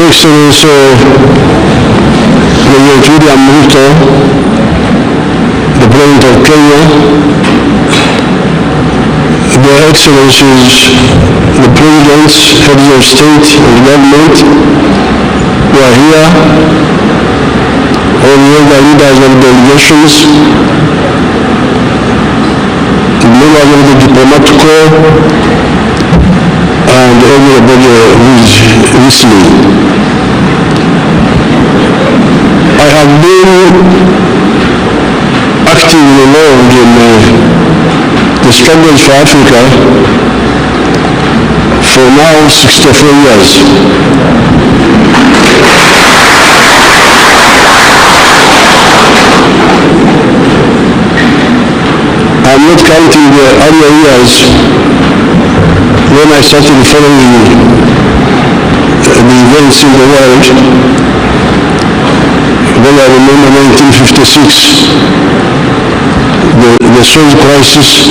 Excellency William Ruto, the President of Kenya, Their Excellencies, the Presidents, Heads of State and Government who are here, all the other leaders of delegations, members of the diplomatic corps, and everybody who is listening. I have been actively involved in the struggles for Africa for now 64 years. I'm not counting the earlier years when I started following the events in the world. When I remember 1956, the Suez crisis.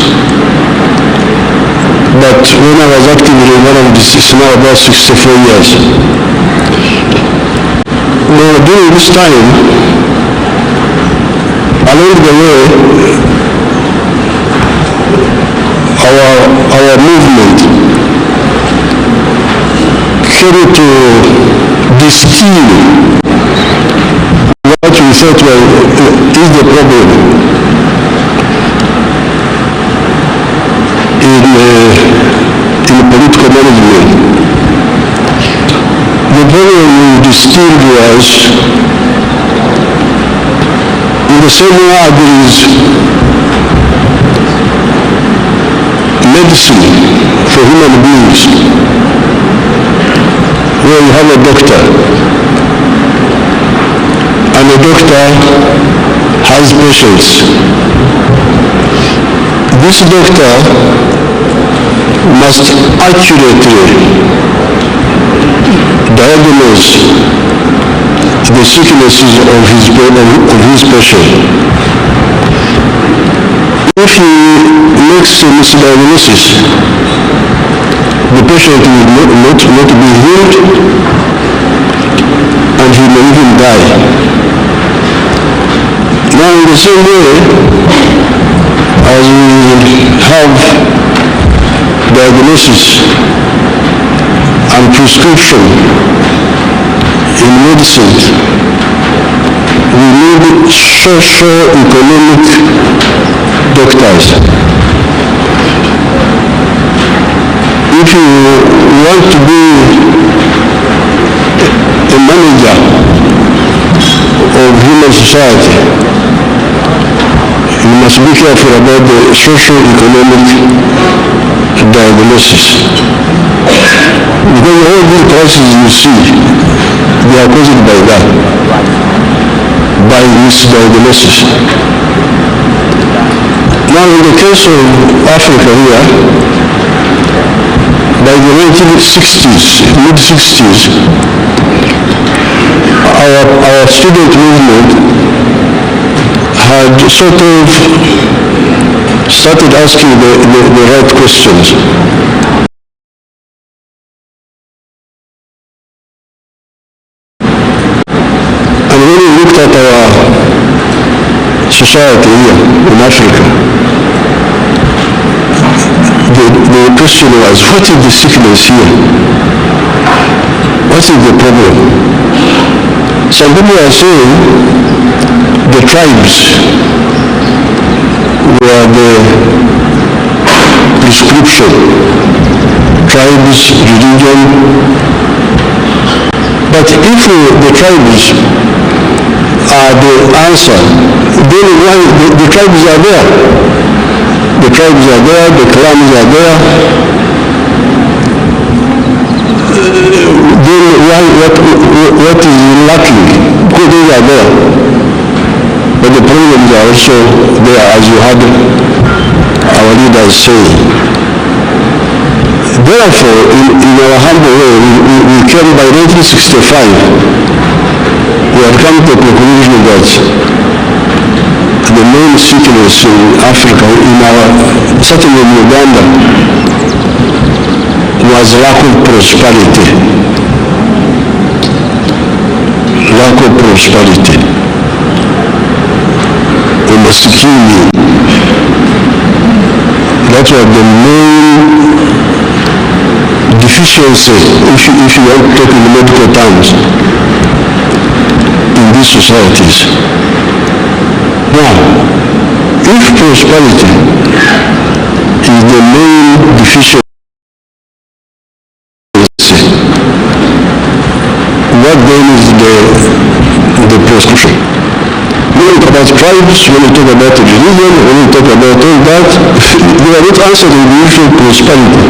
But when I was actively involved, this is now about 64 years. Now, during this time, along the way, our movement came to distill what we thought is the problem in political management. The problem we distilled was, in the same way there is medicine for human beings, where you have a doctor, and the doctor has patients. This doctor must accurately diagnose the sicknesses of his patient. If he makes a misdiagnosis, the patient will not be healed, and he may even die. Now, in the same way, as we have diagnosis and prescription in medicine, we need socio-economic doctors. If you want to be a manager of human society, you must be careful about the socio-economic diagnosis. Because all these crises you see, they are caused by that, by misdiagnosis. Now, in the case of Africa here, by the 1960s, mid-60s, our student movement had sort of started asking the right questions. And when we looked at our society here in Africa, the question was, what is the sickness here? What is the problem? Some people are saying the tribes were the prescription. Tribes, religion. But if the tribes are the answer, then why the tribes are there? The tribes are there, the clans are there. Then why, what is lacking? Because they are there. But the problems are also there, as you had our leaders say. Therefore, in our humble way, we came by 1965, we had come to the conclusion that the main sickness in Africa, certainly in Uganda, was lack of prosperity. lack of prosperity, umasikini. That was the main deficiency, if you want to talk in medical terms, in these societies. Now, if prosperity is the main deficiency, what then is the prescription? When we talk about tribes, when we talk about religion, when we talk about all that, they are not answering the issue of prosperity.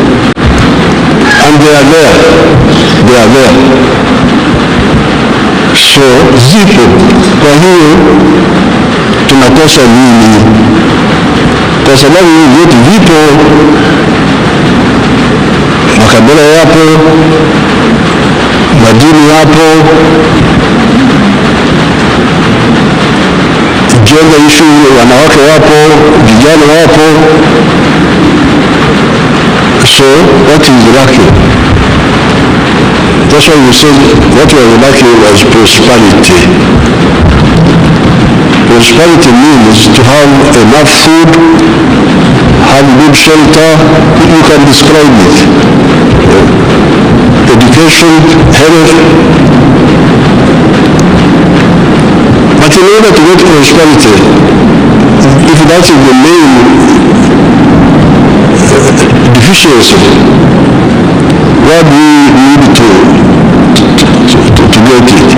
And they are there. They are there. So, zipo. Kwa hiyo, tunakosa nini? Kwa sababu hivi vyote vipo, makabila yapo, madini yapo, gender issue, wanawake wapo, vijana wapo. So what is lacking? That's why we said what was lacking was prosperity. Prosperity means to have enough food, have good shelter. You can describe it. Education, health. But in order to get prosperity, if that is the main deficiency, what do we need to get it?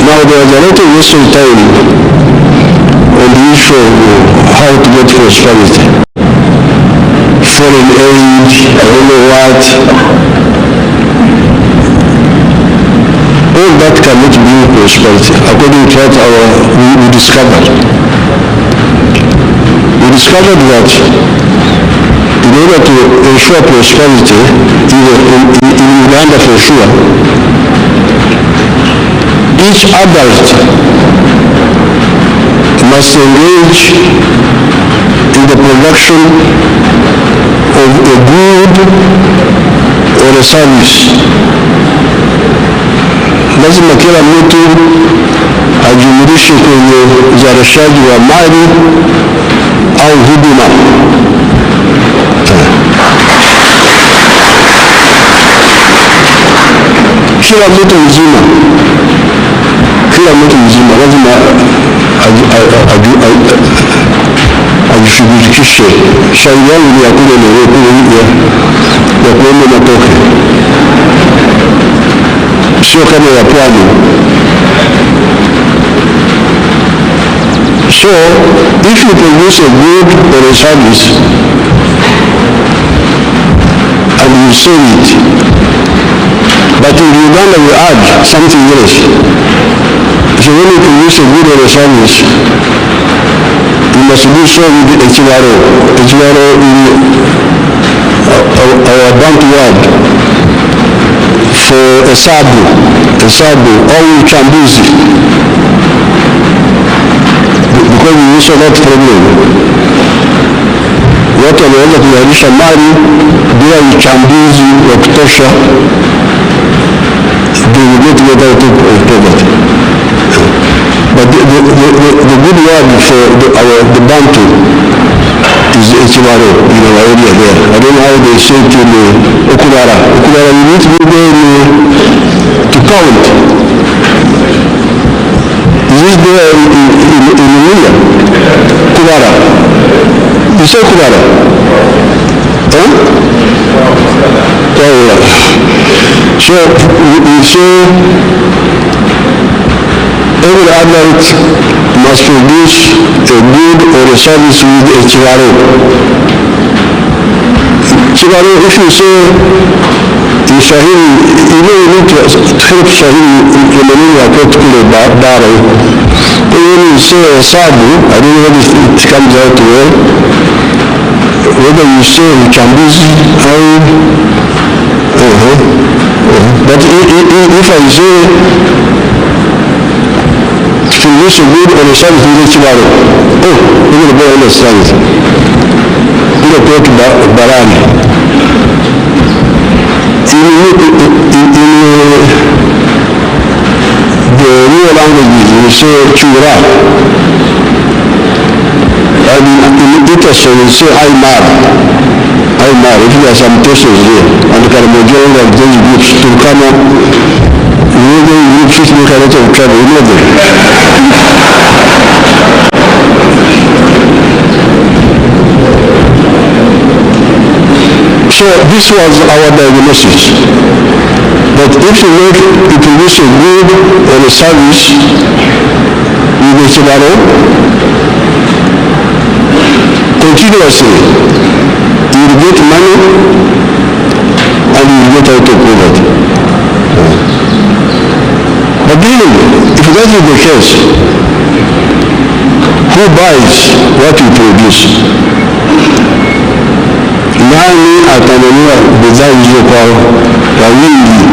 Now there is a lot of wasting time on the issue of how to get prosperity. Foreign aid, I don't know what. All that cannot bring prosperity, according to what we discovered. We discovered that in order to ensure prosperity, in Uganda for sure, each adult must engage in the production of a good or a service. Lazima kila mtu ajumulishe kwenye uzalishaji wa mali au huduma. Kila mtu mzima lazima ajishughulikishe. Shauri yangu ni ya kule ya kuomba matoke, sio kama ya pwani. So, if you produce a good or a service and you sell it, but in Uganda we add something else. So when you produce a good or a service, you must do so with HRO. HRO is our bank word for hesabu au uchambuzi, because we also that problem. Watu wanaweza kuzalisha mali bila uchambuzi wa kutosha, they will not get out of poverty. But the good word for the Bantu is HRO in our area there. I don't know how they say it in Okurara. Okurara, you need to be there to count. Is this there in India? Kurara. You say Kurara? Huh? Oh, yeah. So we say every adult must produce a good or a service with a HRO. HRO, if you say in Swahili, you know you need to help Swahili in a particular barrel. When you say Sabu, I don't know whether it comes out well, whether you say Uchambuzi or but if I say to use a good or a service with HRO, you're going to go understand. You're going to go to Barani. will say chura. And in Italy will say Aymar. If there are some persons there, and the majority of those groups to come up, groups make a lot of trouble, you know them. So this was our diagnosis. But if you produce a good or a service with a tomorrow, continuously, you will get money and you will get out of poverty. But then, if that is the case, who buys what you produce? Nani atanunua bidhaa hizo kwa wingi?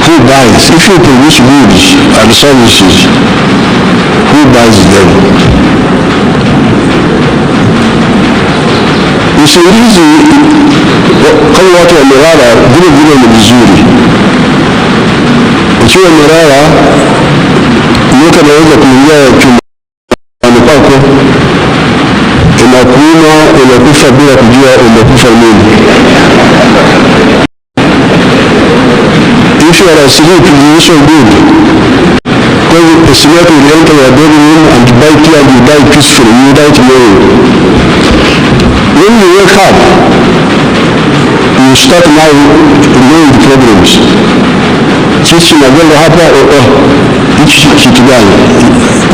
Who buys? If you produce goods and services, who buys them? Usingizi kama watu wamelala vile vile ni vizuri. Ukiwa umelala, nyoka inaweza kuingia chumbani kwako, inakuuma, unakufa bila kujua umekufa nini. If you are asleep, you are so good. Because the sleep will enter your bedroom and bite you and you die peacefully, you die tomorrow. When you wake up, you start now knowing the problems. Sisi tunagonga hapa, hichi kitu gani?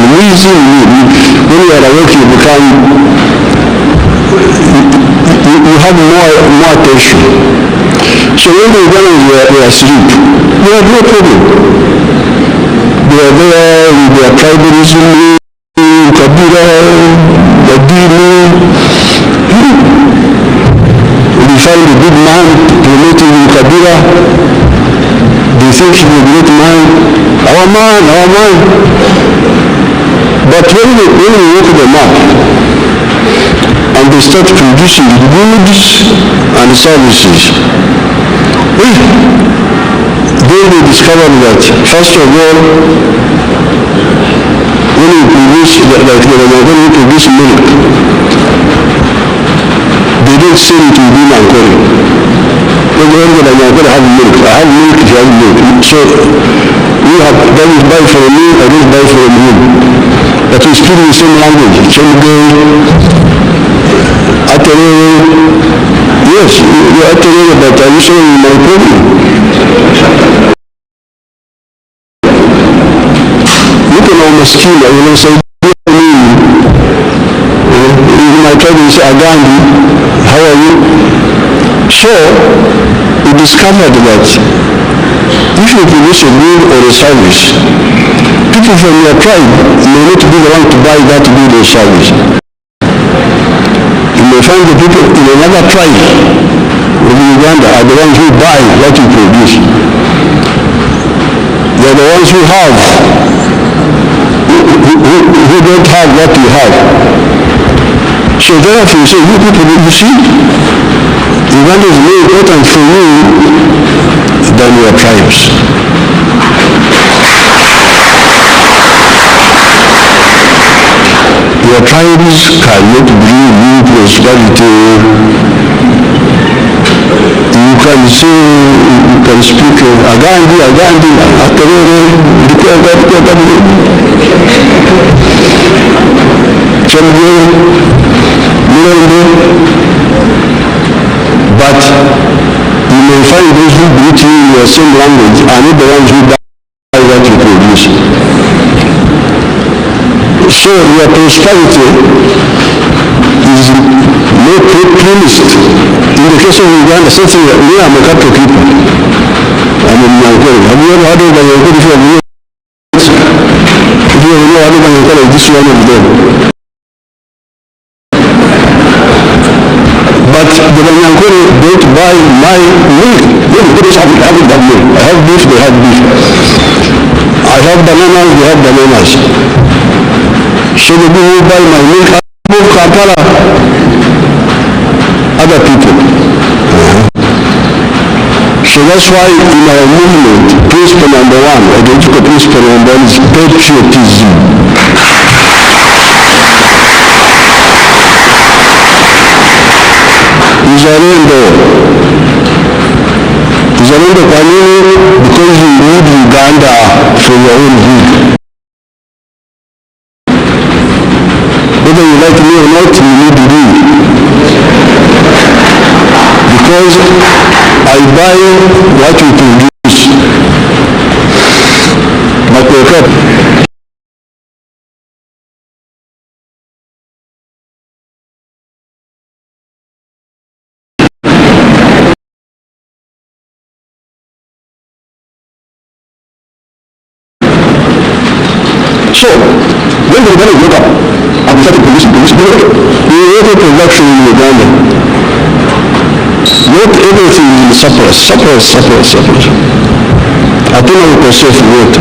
Mwizi, when you are awake, you become, you have more attention. So when the Ugandans were asleep, they had no problem. They are there with their tribalism, Kabila, Badini. We find a good man promoting in Kabila. They think he's a great man. Our man. But when we work them up and they start producing goods and services, then we discover that, first of all, when we produce, when we produce milk, they don't sell it to Bima and Kori. When they have milk, I have milk, you have milk. So we have, that is buy from me, I don't buy from him. But we speak the same language. Yes, you are telling but are you showing my problem? Look at our skin, I will say, in my tribe you say, Agandi, how are you? So, we discovered that if you produce a good or a service, people from your tribe may not be the one to buy that good or service. You may find the people in another tribe in Uganda are the ones who buy what you produce. They are the ones who have, who don't have what you have. So therefore you say, you people, you see, Uganda is more important for you than your tribes. Your tribes cannot bring you prosperity. You can say, you can speak Agandi, Aterere, Chembe, Mirande, but you may find those who greet you in your same language are not the ones who buy what you produce. So your prosperity is more premised. In the case of Uganda, since we are Makato people, I'm in Nyankore. Have you ever heard of Nyankore? If you ever know how Nyankore is this one of them. But the Nyankore don't buy my milk. They don't have that milk. I have beef, they have beef. I have bananas, they have bananas. So the people who buy my milk, move Kampala, other people. So that's why in our movement, principle number one, ideological principle number one is patriotism. Uzalendo. Uzalendo kwa nini? Because you need Uganda for your own good. Whether you like me or not, you need to do. Because I buy what you produce. But wake up. So, when the Uganda woke up, and started producing, we were production in Uganda. Not everything is surplus. I think I will say for what.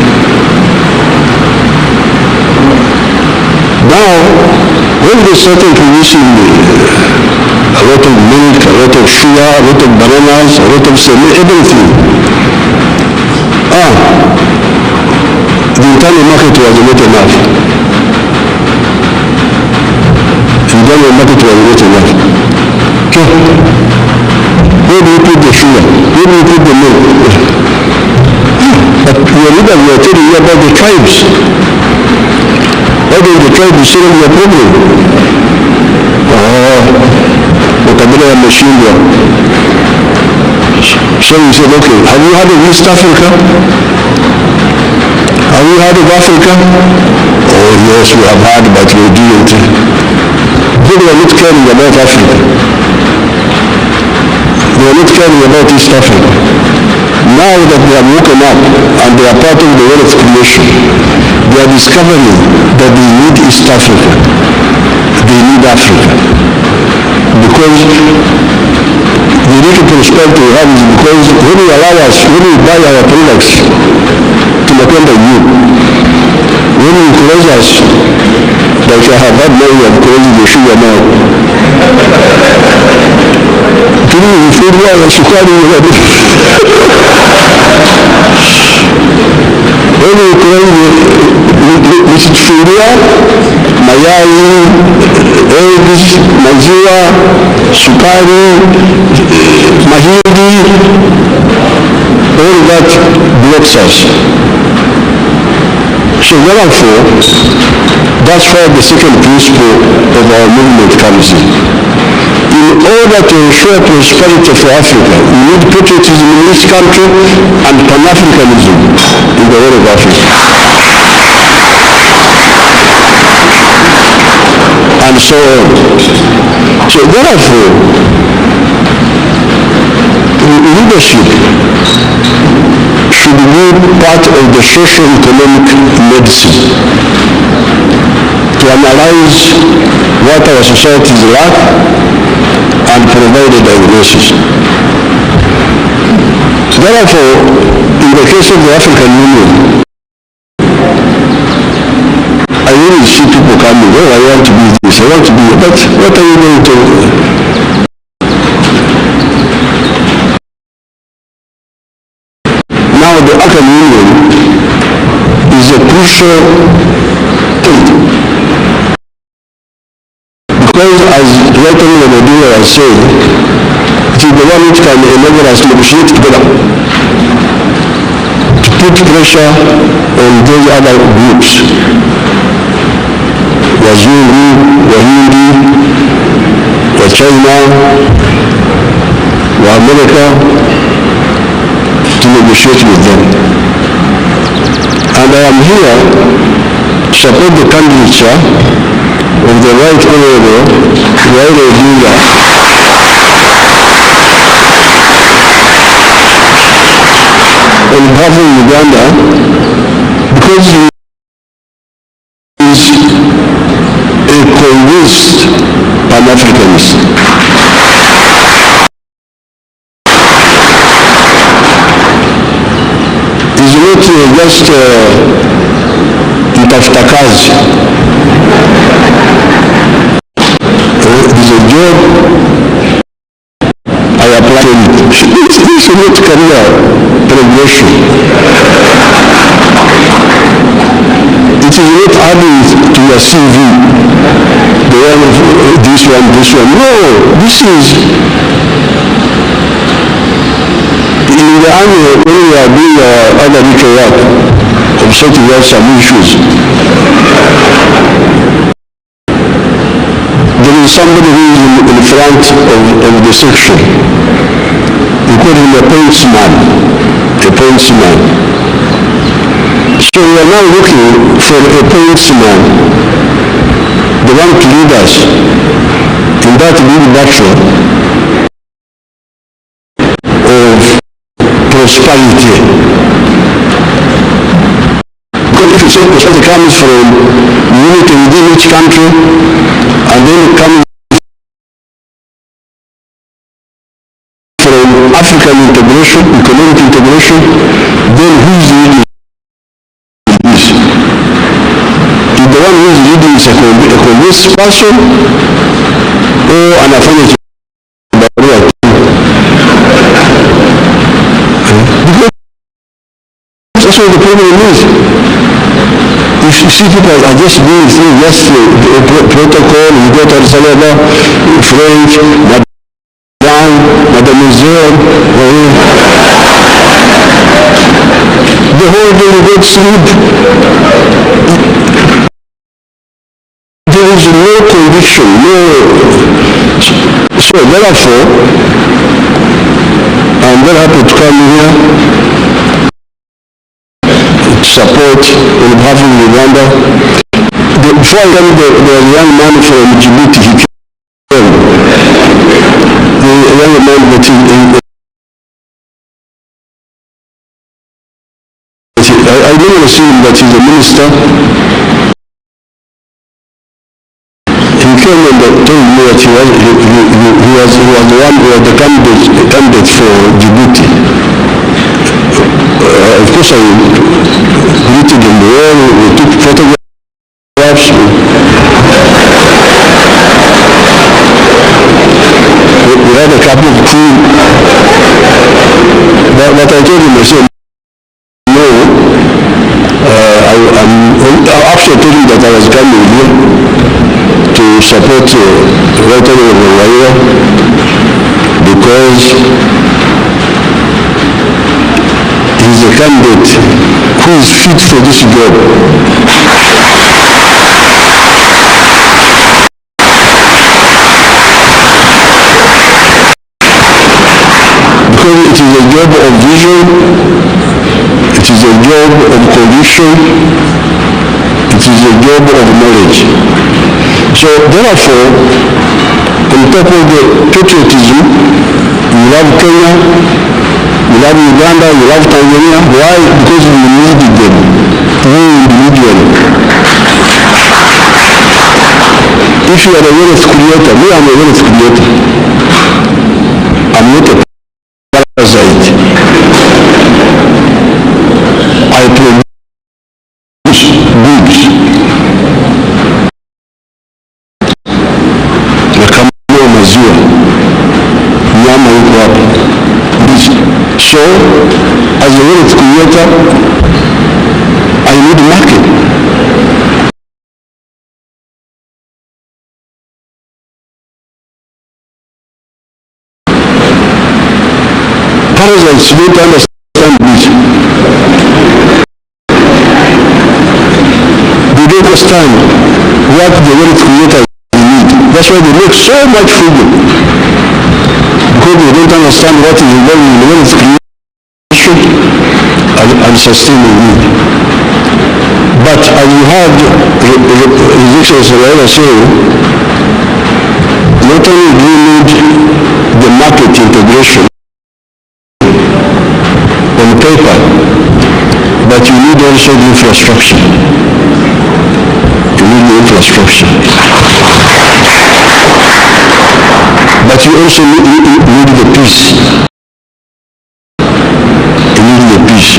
Now, when they started producing a lot of milk, a lot of sugar, a lot of bananas, a lot of everything, the internal market was not enough. The internal market was not enough. Okay. Where do you put the sugar? Where do you put the milk? But your leader, we are telling you about the tribes. Why don't the tribes solve your problem? Ukabila yameshindwa. So we said, okay, have you heard of East Africa? Have you heard of Africa? Oh yes, we have heard, but we didn't. They were not caring about Africa. They are not caring about East Africa. Now that they have woken up and they are part of the world of creation, they are discovering that they need East Africa. They need Africa. Because the little prosperity we have is because when we allow us, when we buy our products, tunakwenda juu. When we close us, like I have had now, we have closed the sugar now. Tulivyofikiria ya sukari wewe ukifikiria mayai, eggs, maziwa, sukari, mahindi, all that blocks us. So therefore, that's why the second principle of our movement comes in. In order to ensure prosperity for Africa, we need patriotism in this country and Pan-Africanism in the whole of Africa. And so on. So therefore, leadership should be part of the socio-economic medicine to analyze what our societies lack and provide a diagnosis. Therefore, in the case of the African Union, I really see people coming, oh, I want to be this, I want to be, but what are you going to? Now the African Union is a crucial thing. Because as Rigathi Gachagua was saying, it is the one which can enable us to negotiate together, to put pressure on those other groups. Wazungu, Wahindi, wa China, wa America, to negotiate with them. And I am here to support the candidature of the Right Honorable Raila Odinga on behalf of Uganda, because he is a convinced Pan-Africanist. He's not just mtafuta kazi. There's a job I applied. This is not career progression. It is not adding to your CV, the one of this one, this one. No, this is in the army when we are doing our other little work of sorting out some issues. There is somebody who is in front of the section. We call him a pointsman. A pointsman. So we are now looking for a pointsman, the one to lead us in that big battle of prosperity. Because if you say prosperity comes from unity within each country, and then it comes from African integration, economic integration, then who is leading this? Is the one who is leading is a convinced person or an affiliate? Because that's what the problem is. If you see people are just doing things, just protocol, you go to Salaba, French, Mademoiselle, the whole day you go to sleep. There is no conviction, no. So therefore, I'm very happy to come here to support on behalf of Uganda. Before I came, there was a young man from Djibouti. He came. The young man that I don't want to see him, but he's a minister. He came and told me that he was the one who was the candidate for Djibouti. Of course, I greeted him well. We took photographs. We had a couple of food. But I told him, I said, no. After I told him that I was coming here to support Right Honorable Raila, because he's a candidate who is fit for this job. Because it is a job of vision, it is a job of conviction, it is a job of knowledge. So therefore, on top of the patriotism, you love Kenya, you love Uganda, you love Tanzania. Why? Because we needed them, we individually. If you are a wealth creator, me, I'm a wealth creator. I'm not a parasite. I produce goods. Nakamua maziwa, nyama iko hapa. So, as a wealth creator, I need market. Parasites don't understand this. They don't understand what the wealth creators need. That's why they make so much food. Because they don't understand what is involved in wealth creation and sustaining need. But as you heard His Excellency Raila say, not only do you need the market integration on paper, but you need also the infrastructure. You need the infrastructure. But you also need the peace. You need the peace.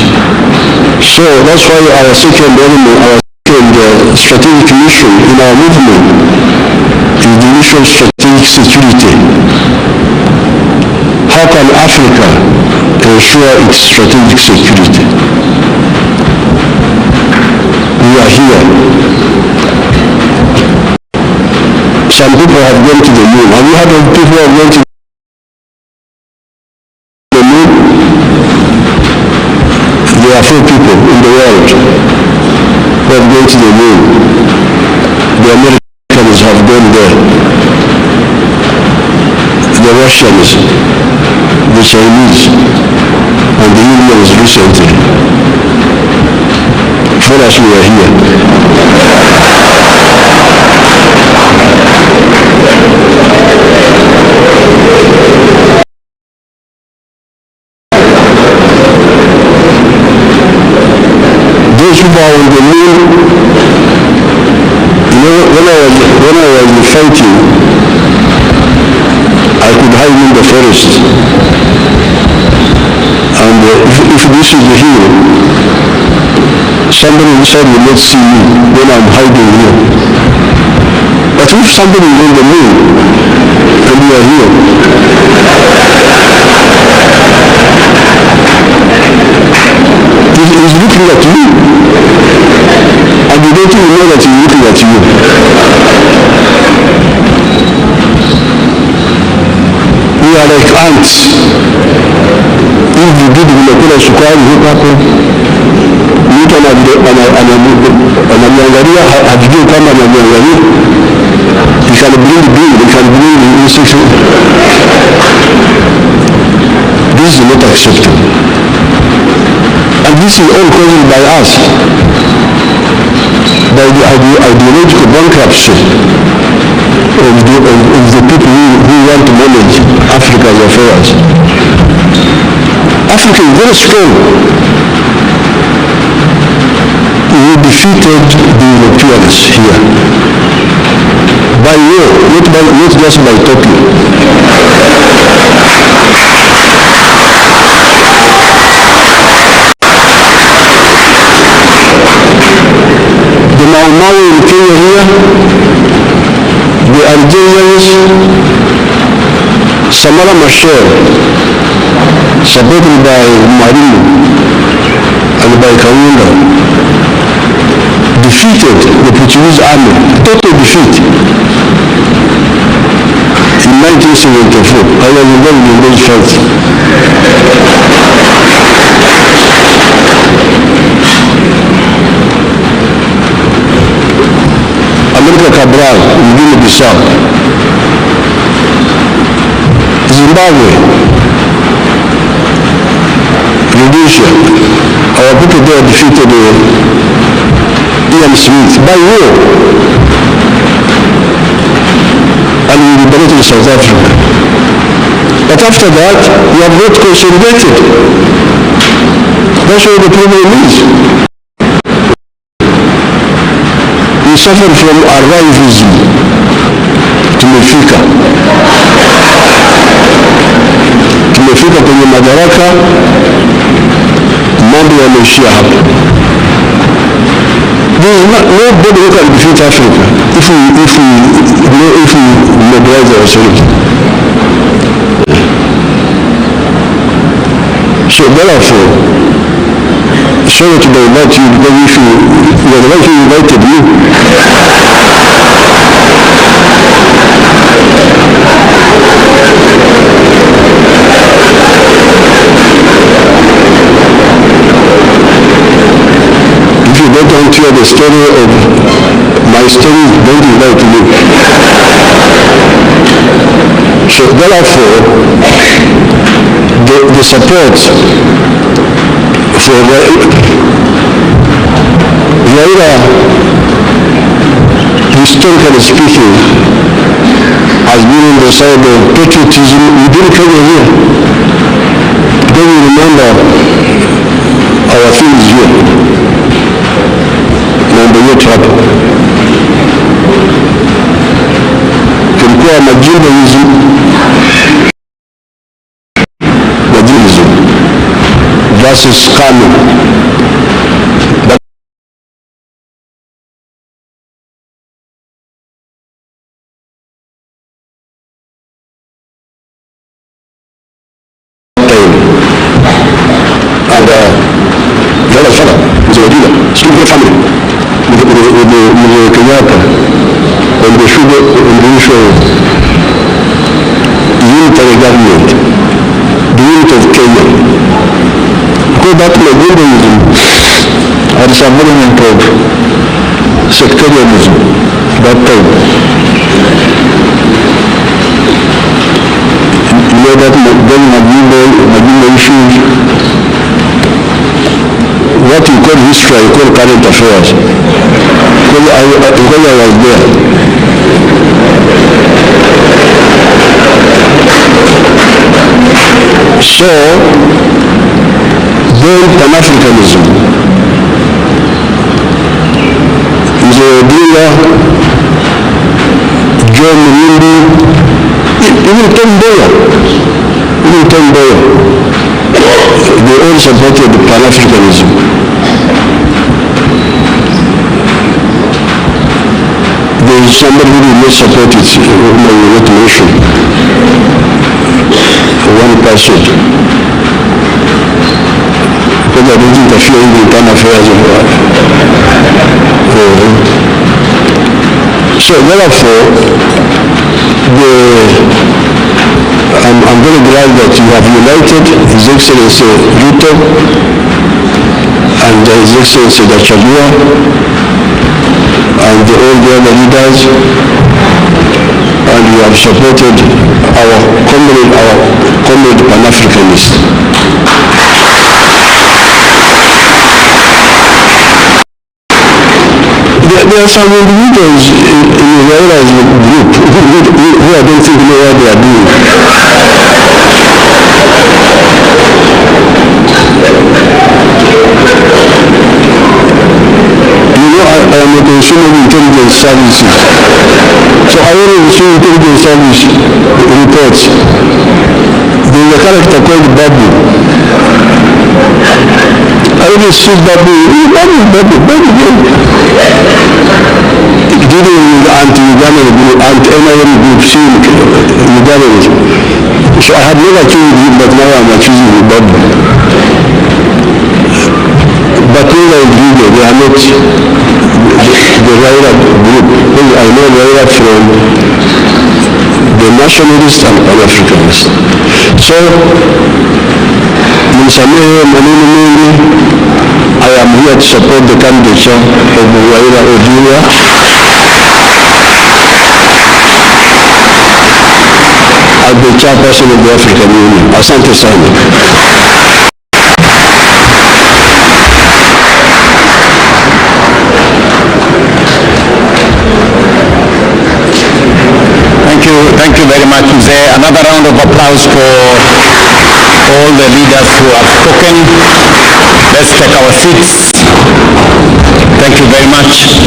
So that's why our second element, our second strategic mission in our movement is the mission of strategic security. how can Africa ensure its strategic security? We are here. Some people have gone to the moon. Have you heard of people who have gone to the moon? There are 4 people in the world who have gone to the moon. The Americans have gone there. The Russians, the Chinese, and the Indians recently. For us, we are here. Those who are on the moon, you know, when I was fighting, I could hide in the forest. And if this is the hill, somebody inside will not see me when I'm hiding here. But if somebody is on the moon and we are here, he's looking at you, and you don't even know that he's looking at you. We are like ants. If you did unakula sukari huko hapo, mtu ananiangalia, hajui kama ananiangalia. He can bring the insect. This is not acceptable. And this is all caused by us, by the ideological bankruptcy of the people who want to manage Africa's affairs. Africa is very strong. We defeated the Europeans here by war, not just by talking. The Mau in Kenya here, the Algerians, Samara Machel, supported by Marino and by Karua, defeated the Portuguese army, total defeat, in 1974. I was involved in those fights. America Cabral in Guinea-Bissau, Zimbabwe, Rhodesia, our people there defeated Ian Smith by war, and we liberated South Africa. But after that, we have not consolidated. That's what the problem is. We suffer from arrivism. Tumefika kwenye madaraka, mambo yameishia hapo. There is nobody who can defeat Africa if we mobilize ourselves. So therefore, sorry to invite you, because if you are the one who invited me. If you don't want to hear the story of my story, don't invite me. So therefore, the support for Raila, historically speaking, has been on the side of patriotism within Kenya here. Then we remember our things here. Mambo yetu hapa. Kulikuwa majimbo hizi versus Kano. Raila's father, Musalia Odinga, still the family, with Kenyatta, on the sugar, on the issue of unitary government, the unit of Kenya. Go back to Magundaism, and some element of sectarianism, that time. You know that then Magunda issues, what you call history, you call current affairs. Because I was there. So, then Pan-Africanism. Odinga, John Mundi, even Tom Mboya, they all supported Pan-Africanism. There is somebody who did not support it, I will not mention. One person. Because I don't interfere in the internal affairs of God. So therefore, I'm very glad that you have united His Excellency Ruto and His Excellency Gachagua and all the other leaders, and you have supported our comrade Pan-Africanists. There are some individuals in Raila's group who I don't think know what they are doing. You know, I am a consumer of intelligence services. So I only receive intelligence service reports. There is a character called Babu. I only see Babu. Dealing with anti-Ugandan group, anti-NIM group, Ugandan. So I have never chosen him, but now I'm choosing the Babu. But when I read it, they are not the Raila group. I know Raila from the nationalists and Pan-Africanists. So, I am here to support the candidature of Raila Odinga. As the chairperson of the African Union. Asante sana. Thank you very much, Mzee. Another round of applause for all the leaders who have spoken. Let's take our seats. Thank you very much.